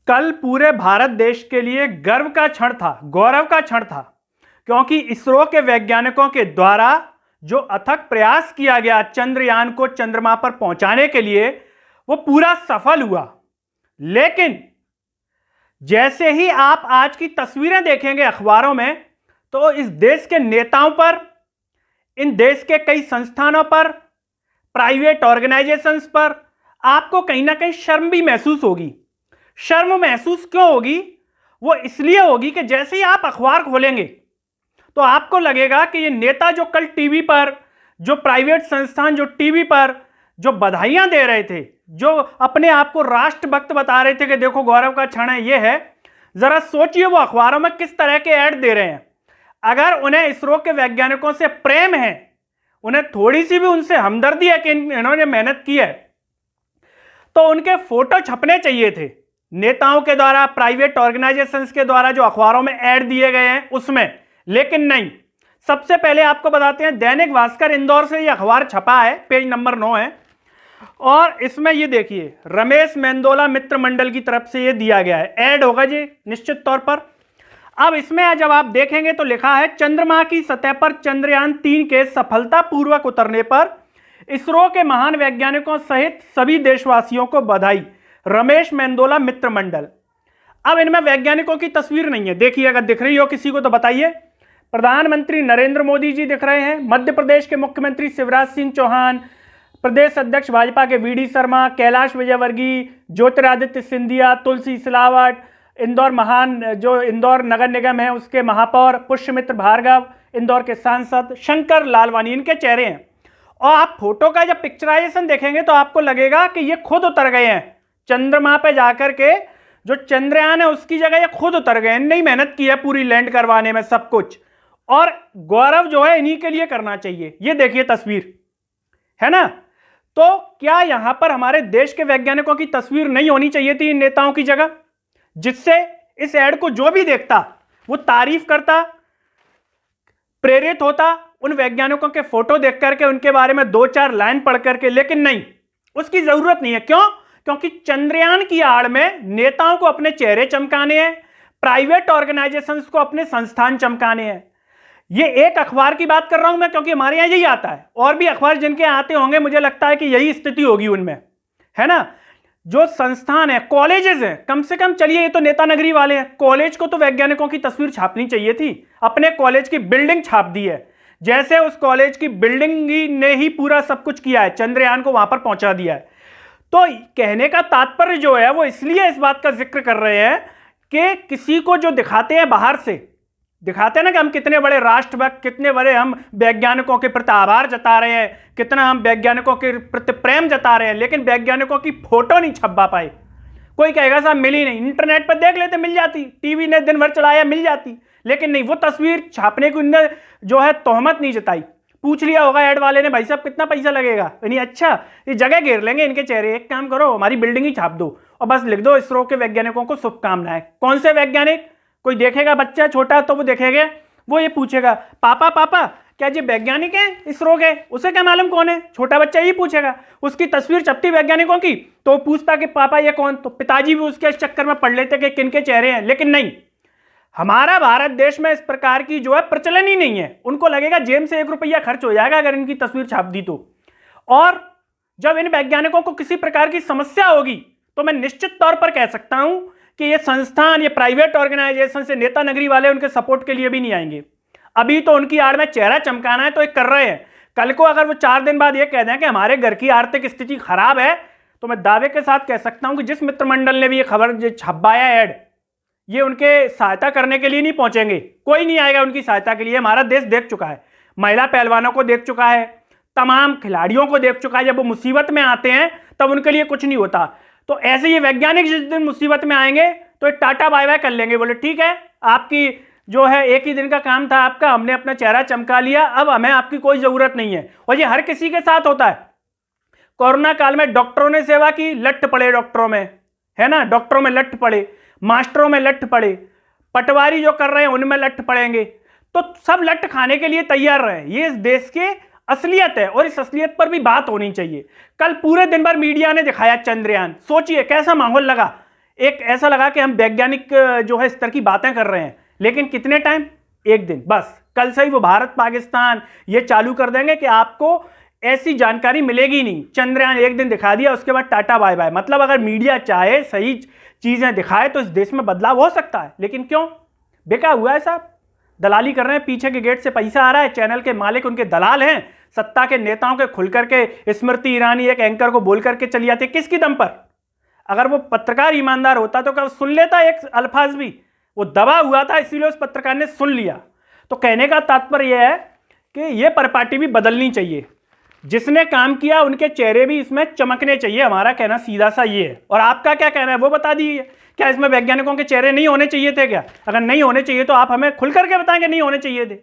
कल पूरे भारत देश के लिए गर्व का क्षण था, गौरव का क्षण था, क्योंकि इसरो के वैज्ञानिकों के द्वारा जो अथक प्रयास किया गया चंद्रयान को चंद्रमा पर पहुंचाने के लिए, वो पूरा सफल हुआ। लेकिन जैसे ही आप आज की तस्वीरें देखेंगे अखबारों में, तो इस देश के नेताओं पर, इन देश के कई संस्थानों पर, प्राइवेट ऑर्गेनाइजेशंस पर आपको कहीं ना कहीं शर्म भी महसूस होगी। शर्म महसूस क्यों होगी? वो इसलिए होगी कि जैसे ही आप अखबार खोलेंगे तो आपको लगेगा कि ये नेता जो कल टीवी पर, जो प्राइवेट संस्थान जो टीवी पर जो बधाइयां दे रहे थे, जो अपने आप को राष्ट्रभक्त बता रहे थे कि देखो गौरव का क्षण है, ये है, जरा सोचिए वो अखबारों में किस तरह के ऐड दे रहे हैं। अगर उन्हें इसरो के वैज्ञानिकों से प्रेम है, उन्हें थोड़ी सी भी उनसे हमदर्दी है कि इन्होंने मेहनत की है, तो उनके फोटो छपने चाहिए थे नेताओं के द्वारा, प्राइवेट ऑर्गेनाइजेशंस के द्वारा जो अखबारों में ऐड दिए गए हैं उसमें। लेकिन नहीं। सबसे पहले आपको बताते हैं, दैनिक भास्कर इंदौर से ये अखबार छपा है, पेज नंबर 9 है, और इसमें ये देखिए रमेश मेंदोला मित्र मंडल की तरफ से ये दिया गया है, ऐड होगा जी निश्चित तौर पर। अब इसमें जब आप देखेंगे तो लिखा है, चंद्रमा की सतह पर चंद्रयान 3 के सफलतापूर्वक उतरने पर इसरो के महान वैज्ञानिकों सहित सभी देशवासियों को बधाई, रमेश मेंदोला मित्र मंडल। अब इनमें वैज्ञानिकों की तस्वीर नहीं है, देखिए अगर दिख रही हो किसी को तो बताइए। प्रधानमंत्री नरेंद्र मोदी जी दिख रहे हैं, मध्य प्रदेश के मुख्यमंत्री शिवराज सिंह चौहान, प्रदेश अध्यक्ष भाजपा के वी डी शर्मा, कैलाश विजयवर्गीय, ज्योतिरादित्य सिंधिया, तुलसी सिलावट, इंदौर नगर निगम है उसके महापौर पुष्यमित्र भार्गव, इंदौर के सांसद शंकर लालवानी, इनके चेहरे हैं। और आप फोटो का जब पिक्चराइजेशन देखेंगे तो आपको लगेगा कि ये खुद उतर गए हैं चंद्रमा पे जाकर के, जो चंद्रयान है उसकी जगह ये खुद उतर गए हैं, नहीं मेहनत की है पूरी लैंड करवाने में सब कुछ। और गौरव जो है इन्हीं के लिए करना चाहिए। ये देखिए तस्वीर है ना। तो क्या यहां पर हमारे देश के वैज्ञानिकों की तस्वीर नहीं होनी चाहिए थी इन नेताओं की जगह, जिससे इस ऐड को जो भी देखता वो तारीफ करता, प्रेरित होता उन वैज्ञानिकों के फोटो देख करके, उनके बारे में 2-4 लाइन पढ़ करके। लेकिन नहीं, उसकी जरूरत नहीं है। क्यों? क्योंकि चंद्रयान की आड़ में नेताओं को अपने चेहरे चमकाने हैं, प्राइवेट ऑर्गेनाइजेशंस को अपने संस्थान चमकाने हैं। ये एक अखबार की बात कर रहा हूं मैं, क्योंकि हमारे यहां यही आता है, और भी अखबार जिनके आते होंगे मुझे लगता है कि यही स्थिति होगी उनमें, है ना। जो संस्थान है, कॉलेजेस हैं, कम से कम चलिए ये तो नेता नगरी वाले हैं, कॉलेज को तो वैज्ञानिकों की तस्वीर छापनी चाहिए थी। अपने कॉलेज की बिल्डिंग छाप दी है, जैसे उस कॉलेज की बिल्डिंग ने ही पूरा सब कुछ किया है, चंद्रयान को वहां पर पहुंचा दिया है। तो कहने का तात्पर्य जो है वो इसलिए इस बात का जिक्र कर रहे हैं कि किसी को जो दिखाते हैं बाहर से, दिखाते हैं ना कि हम कितने बड़े राष्ट्रभक्त, कितने बड़े हम वैज्ञानिकों के प्रति आभार जता रहे हैं, कितना हम वैज्ञानिकों के प्रति प्रेम जता रहे हैं, लेकिन वैज्ञानिकों की फोटो नहीं छपवा पाए। कोई कहेगा साहब मिली नहीं, इंटरनेट पर देख लेते मिल जाती, टीवी ने दिन भर चलाया मिल जाती, लेकिन नहीं, वो तस्वीर छापने की उनने जो है तोहमत नहीं जताई। पूछ लिया होगा ऐड वाले ने, भाई साहब कितना पैसा लगेगा, नहीं अच्छा ये जगह घेर लेंगे इनके चेहरे, एक काम करो हमारी बिल्डिंग ही छाप दो और बस लिख दो इसरो के वैज्ञानिकों को शुभकामनाएं। कौन से वैज्ञानिक? कोई देखेगा बच्चा छोटा तो वो देखेगा, वो ये पूछेगा पापा पापा क्या ये वैज्ञानिक है इसरो के? उसे क्या मालूम कौन है? छोटा बच्चा ही पूछेगा। उसकी तस्वीर छपती वैज्ञानिकों की तो वो पूछता कि पापा ये कौन, तो पिताजी भी उसके चक्कर में पढ़ लेते कि किनके चेहरे हैं। लेकिन नहीं, हमारा भारत देश में इस प्रकार की जो है प्रचलन ही नहीं है। उनको लगेगा जेब से 1 रुपया खर्च हो जाएगा अगर इनकी तस्वीर छाप दी तो। और जब इन वैज्ञानिकों को किसी प्रकार की समस्या होगी तो मैं निश्चित तौर पर कह सकता हूं कि ये संस्थान, ये प्राइवेट ऑर्गेनाइजेशन से नेता नगरी वाले उनके सपोर्ट के लिए भी नहीं आएंगे। अभी तो उनकी आड़ में चेहरा चमकाना है तो एक कर रहे हैं। कल को अगर वो 4 दिन बाद ये कह दें कि हमारे घर की आर्थिक स्थिति खराब है, तो मैं दावे के साथ कह सकता हूं कि जिस मित्र मंडल ने भी ये खबर छपाया ऐड, ये उनके सहायता करने के लिए नहीं पहुंचेंगे। कोई नहीं आएगा उनकी सहायता के लिए। हमारा देश देख चुका है, महिला पहलवानों को देख चुका है, तमाम खिलाड़ियों को देख चुका है, जब वो मुसीबत में आते हैं तब उनके लिए कुछ नहीं होता। तो ऐसे ये वैज्ञानिक जिस दिन मुसीबत में आएंगे तो टाटा बाय बाय कर लेंगे, बोले ठीक है आपकी जो है एक ही दिन का काम था आपका, हमने अपना चेहरा चमका लिया, अब हमें आपकी कोई जरूरत नहीं है। और ये हर किसी के साथ होता है। कोरोना काल में डॉक्टरों ने सेवा की, लट पड़े डॉक्टरों में, है ना, डॉक्टरों में लट पड़े, मास्टरों में लट पड़े, पटवारी जो कर रहे हैं उनमें लट पड़ेंगे। तो सब लट खाने के लिए तैयार रहे। ये इस देश के असलियत है और इस असलियत पर भी बात होनी चाहिए। कल पूरे दिन भर मीडिया ने दिखाया चंद्रयान, सोचिए कैसा माहौल लगा। एक ऐसा लगा कि हम वैज्ञानिक जो है स्तर की बातें कर रहे हैं, लेकिन कितने टाइम, एक दिन बस। कल से ही वो भारत पाकिस्तान ये चालू कर देंगे कि आपको ऐसी जानकारी मिलेगी नहीं। चंद्रयान एक दिन दिखा दिया, उसके बाद टाटा बाय बाय। मतलब अगर मीडिया चाहे सही चीजें दिखाए तो इस देश में बदलाव हो सकता है, लेकिन क्यों बेका हुआ है साहब, दलाली कर रहे हैं, पीछे के गेट से पैसा आ रहा है, चैनल के मालिक उनके दलाल हैं, सत्ता के नेताओं के खुल करके स्मृति ईरानी एक एंकर को बोल करके चली जाती है, किसकी दम पर? अगर वो पत्रकार ईमानदार होता तो क्या सुन लेता एक अल्फाज भी? वो दबा हुआ था, इसीलिए उस पत्रकार ने सुन लिया। तो कहने का तात्पर्य यह है कि ये परिपाटी भी बदलनी चाहिए, जिसने काम किया उनके चेहरे भी इसमें चमकने चाहिए। हमारा कहना सीधा सा ये है, और आपका क्या कहना है वो बता दीजिए। क्या इसमें वैज्ञानिकों के चेहरे नहीं होने चाहिए थे क्या? अगर नहीं होने चाहिए तो आप हमें खुल करके बताएंगे नहीं होने चाहिए थे।